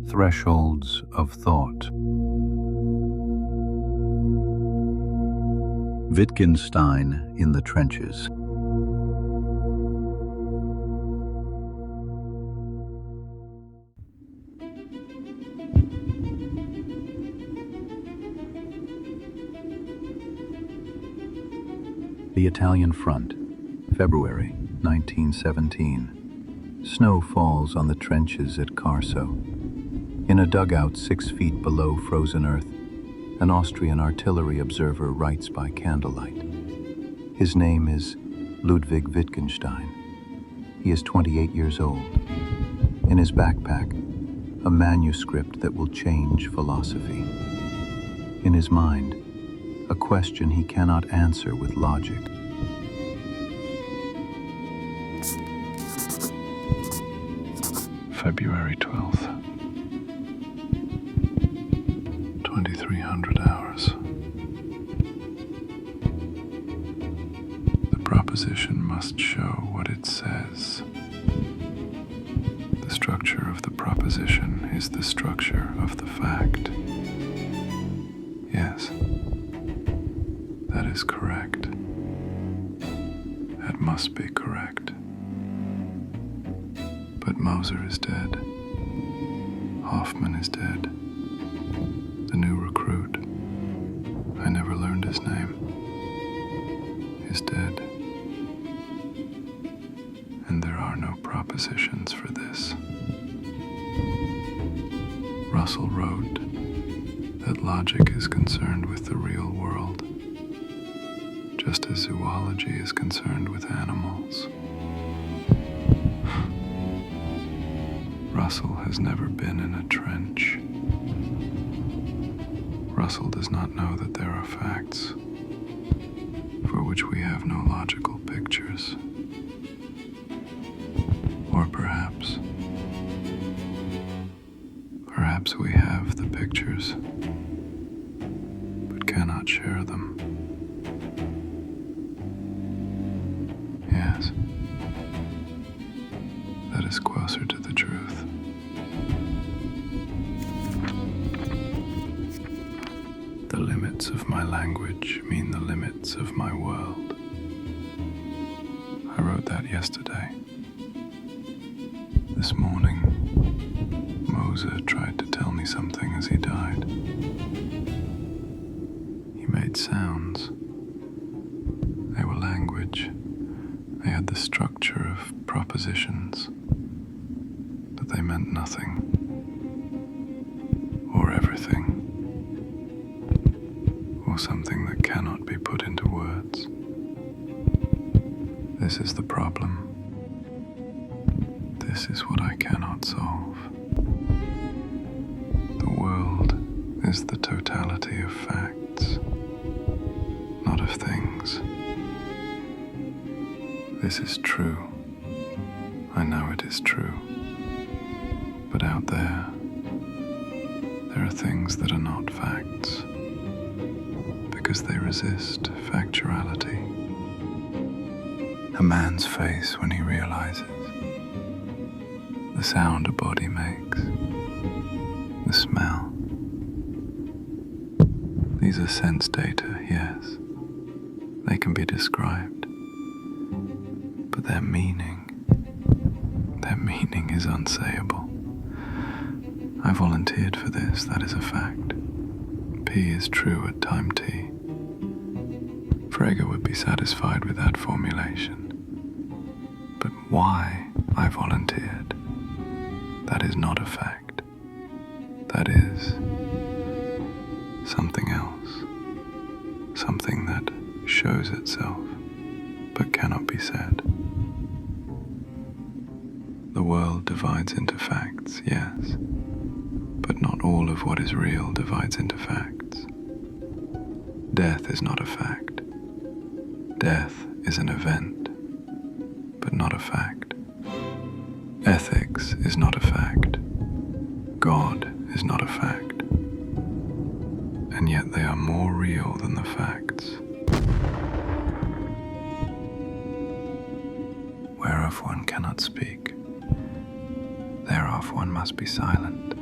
Thresholds of Thought. Wittgenstein in the Trenches. The Italian Front, February 1917. Snow falls on the trenches at Carso. In a dugout 6 feet below frozen earth, an Austrian artillery observer writes by candlelight. His name is Ludwig Wittgenstein. He is 28 years old. In his backpack, a manuscript that will change philosophy. In his mind, a question he cannot answer with logic. February 12th, 2300 hours. The proposition must show what it says. The structure of the proposition is the structure of the fact. Yes, that is correct. That must be correct. But Moser is dead. Hoffman is dead. The new recruit, I never learned his name, is dead. And there are no propositions for this. Russell wrote that logic is concerned with the real world, just as zoology is concerned with animals. Russell has never been in a trench. Russell does not know that there are facts for which we have no logical pictures. Or perhaps we have the pictures, but cannot share them. Yes, that is closer to the truth. The limits of my language mean the limits of my world. I wrote that yesterday. This morning, Moser tried to tell me something as he died. He made sounds. They were language. They had the structure of propositions, but they meant nothing, or everything, or something that cannot be put into words. This is the problem. This is what I cannot solve. The world is the totality of facts, not of things. This is true. I know it is true. But out there are things that are not facts, because they resist factuality. A man's face when he realizes, the sound a body makes, the smell. These are sense data, yes. They can be described. But their meaning is unsayable. I volunteered for this, that is a fact. P is true at time t. Frege would be satisfied with that formulation. But why I volunteered, that is not a fact. That is something else. Something that shows itself, but cannot be said. The world divides into facts, yes, but not all of what is real divides into facts. Death is not a fact. Death is an event, but not a fact. Ethics is not a fact. God is not a fact. And yet they are more real than the facts. Whereof one cannot speak, thereof one must be silent.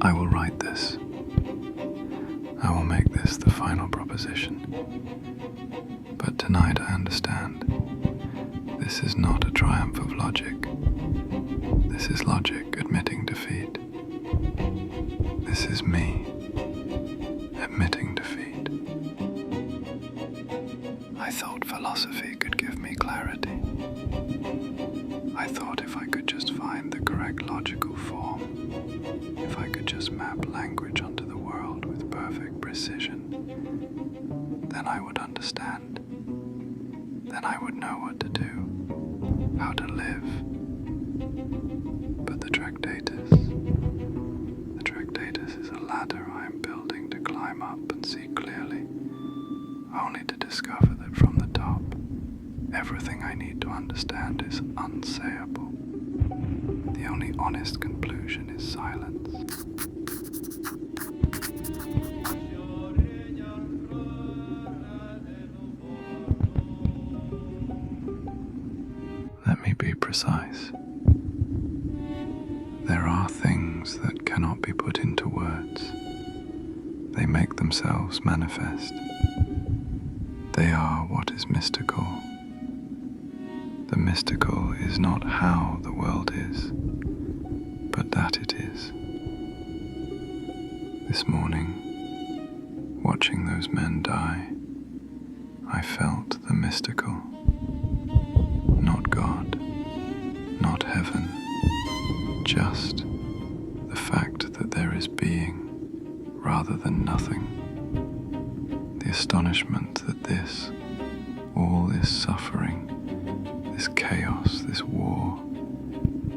I will write this. I will make this the final proposition. But tonight I understand. This is not a triumph of logic. This is logic admitting defeat. This is me admitting defeat. I thought philosophy could give me clarity. I thought if I could just find the correct logical form, if I could just map language onto the world with perfect precision, then I would understand. Then I would know what to do, how to live. But the Tractatus is a ladder I am building to climb up and see clearly, only to discover that from the top, everything I need to understand is unsayable. The only honest conclusion is silence. Let me be precise. There are things that cannot be put into words. They make themselves manifest. They are what is mystical. The mystical is not how the world is, but that it is. This morning, watching those men die, I felt the mystical. Not God, not heaven, just the fact that there is being rather than nothing. The astonishment that all this suffering, this chaos, this war,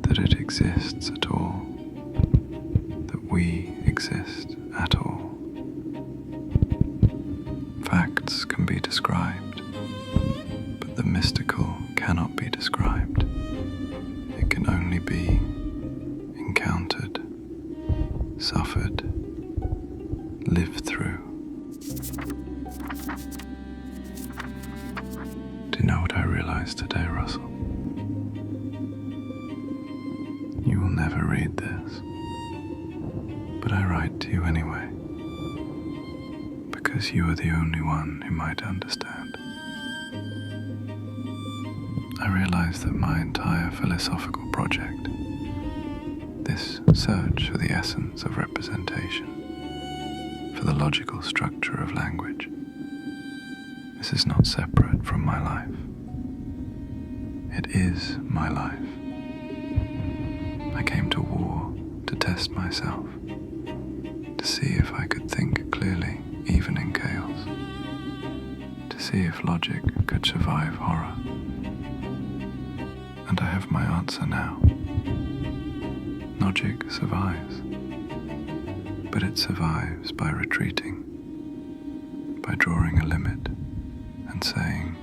that it exists at all, that we exist at all. Facts can be described, but the mystical cannot be described. It can only be encountered, suffered, lived through. Do you know what I realized today, Russell? You will never read this, but I write to you anyway, because you are the only one who might understand. I realized that my entire philosophical project, this search for the essence of representation, for the logical structure of language, this is not separate from my life. It is my life. I came to war to test myself, to see if I could think clearly even in chaos, to see if logic could survive horror. And I have my answer now. Logic survives, but it survives by retreating, by drawing a limit and saying,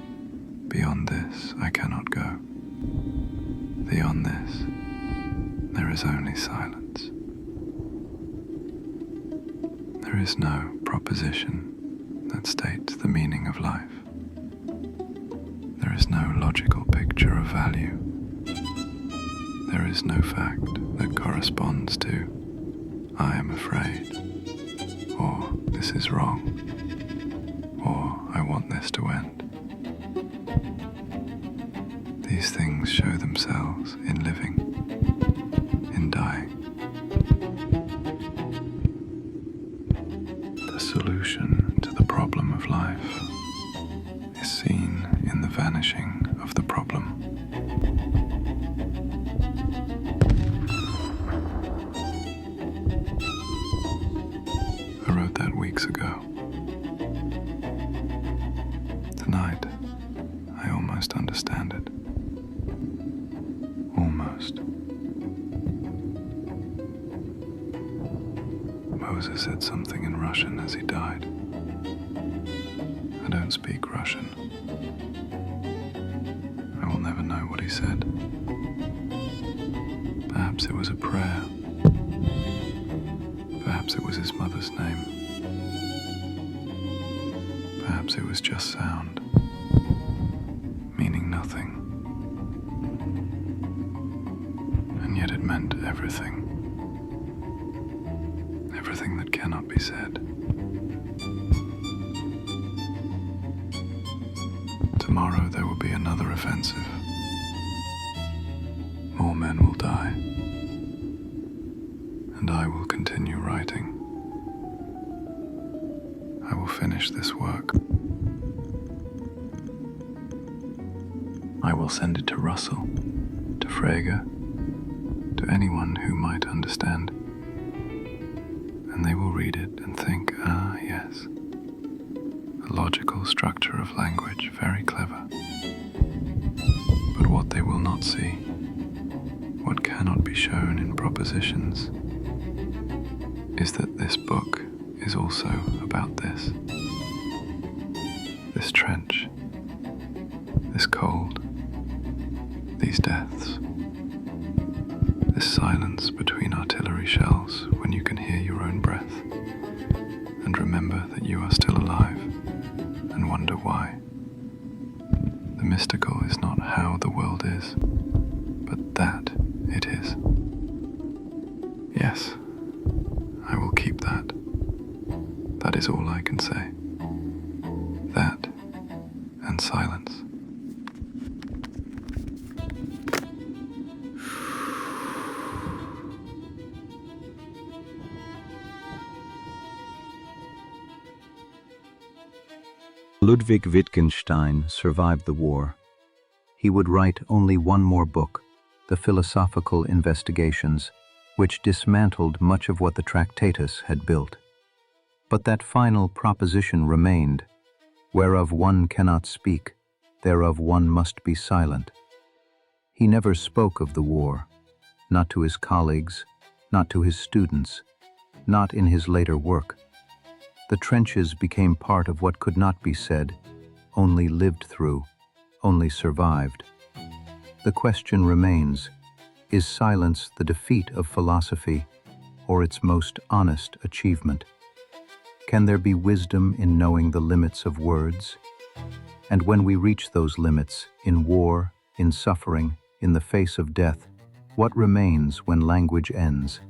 beyond this I cannot go. Beyond this, there is only silence. There is no proposition that states the meaning of life. There is no logical picture of value. There is no fact that corresponds to I am afraid, or this is wrong, or I want this to end. These things show themselves in living, in dying. The solution to the problem of life is seen in the vanishing of the problem. I wrote that weeks ago. Tonight, I almost understand it. Almost. Moses said something in Russian as he died. I don't speak Russian. I will never know what he said. Perhaps it was a prayer. Perhaps it was his mother's name. Perhaps it was just sound, meaning nothing. And yet it meant everything. cannot be said. Tomorrow there will be another offensive. More men will die, and I will continue writing. I will finish this work. I will send it to Russell, to Frege, to anyone who might understand. And they will read it and think, ah, yes, a logical structure of language, very clever. But what they will not see, what cannot be shown in propositions, is that this book is also about this. This trench, this cold, these deaths, this silence between artillery shells when you can hear your own breath and remember that you are still alive and wonder why. The mystical is not how the world is, but that it is. Yes, I will keep that. That is all I can say. That and silence. Ludwig Wittgenstein survived the war. He would write only one more book, The Philosophical Investigations, which dismantled much of what the Tractatus had built. But that final proposition remained, whereof one cannot speak, thereof one must be silent. He never spoke of the war, not to his colleagues, not to his students, not in his later work. The trenches became part of what could not be said, only lived through, only survived. The question remains, is silence the defeat of philosophy, or its most honest achievement? Can there be wisdom in knowing the limits of words? And when we reach those limits, in war, in suffering, in the face of death, what remains when language ends?